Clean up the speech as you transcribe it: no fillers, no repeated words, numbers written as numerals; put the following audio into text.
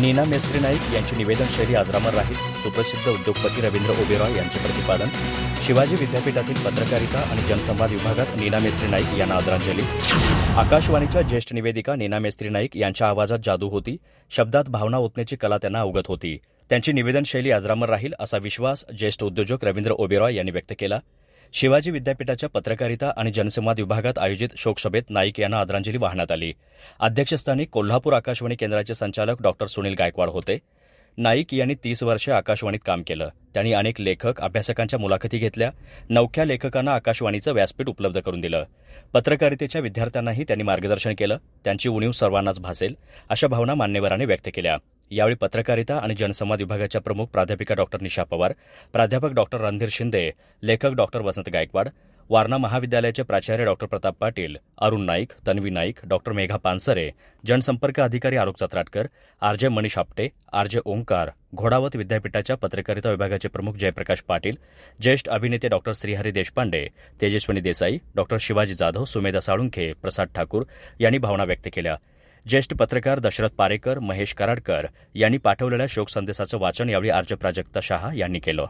नीना मेस्त्री नाईक यांची निवेदन शैली अजरामर राहील. सुप्रसिद्ध उद्योगपती रवींद्र ओबेरॉय यांचे प्रतिपादन. शिवाजी विद्यापीठातील पत्रकारिता आणि जनसंवाद विभागात नीना मेस्त्री नाईक यांना आदरांजली. आकाशवाणीच्या ज्येष्ठ निवेदिका नीना मेस्त्री नाईक यांच्या आवाजात जादू होती. शब्दात भावना ओतण्याची कला त्यांना अवगत होती. त्यांची निवेदन शैली अजरामर राहील असा विश्वास ज्येष्ठ उद्योजक रवींद्र ओबेरॉय यांनी व्यक्त केला. शिवाजी विद्यापीठाच्या पत्रकारिता आणि जनसंवाद विभागात आयोजित शोकसभेत नाईक यांना आदरांजली वाहण्यात आली. अध्यक्षस्थानी कोल्हापूर आकाशवाणी केंद्राचे संचालक डॉ. सुनील गायकवाड होते. नाईक यांनी 30 वर्षे आकाशवाणीत काम केलं. त्यांनी अनेक लेखक, अभ्यासकांच्या मुलाखती घेतल्या. नवख्या लेखकांना आकाशवाणीचं व्यासपीठ उपलब्ध करून दिलं. पत्रकारितेच्या विद्यार्थ्यांनाही त्यांनी मार्गदर्शन केलं. त्यांची उणीव सर्वांनाच भासेल अशा भावना मान्यवरांनी व्यक्त केल्या. यावेळी पत्रकारिता आणि जनसंवाद विभागाच्या प्रमुख प्राध्यापिका डॉ. निशा पवार, प्राध्यापक डॉ. रणधीर शिंदे, लेखक डॉ. वसंत गायकवाड, वारणा महाविद्यालयाचे प्राचार्य डॉ. प्रताप पाटील, अरुण नाईक, तन्वी नाईक, डॉ. मेघा पानसरे, जनसंपर्क अधिकारी आलोक चत्राटकर, आरजे मनीष आपटे, आरजे ओंकार, घोडावत विद्यापीठाच्या पत्रकारिता विभागाचे प्रमुख जयप्रकाश पाटील, ज्येष्ठ अभिनेते डॉ. श्रीहरी देशपांडे, तेजस्विनी देसाई, डॉ. शिवाजी जाधव, सुमेधा साळुंखे, प्रसाद ठाकूर यांनी भावना व्यक्त केल्या. ज्येष्ठ पत्रकार दशरथ पारेकर, महेश कराडकर यांनी पाठवलेल्या शोक संदेशाचं वाचन यावेळी आरजे प्राजक्ता शहा यांनी केलं.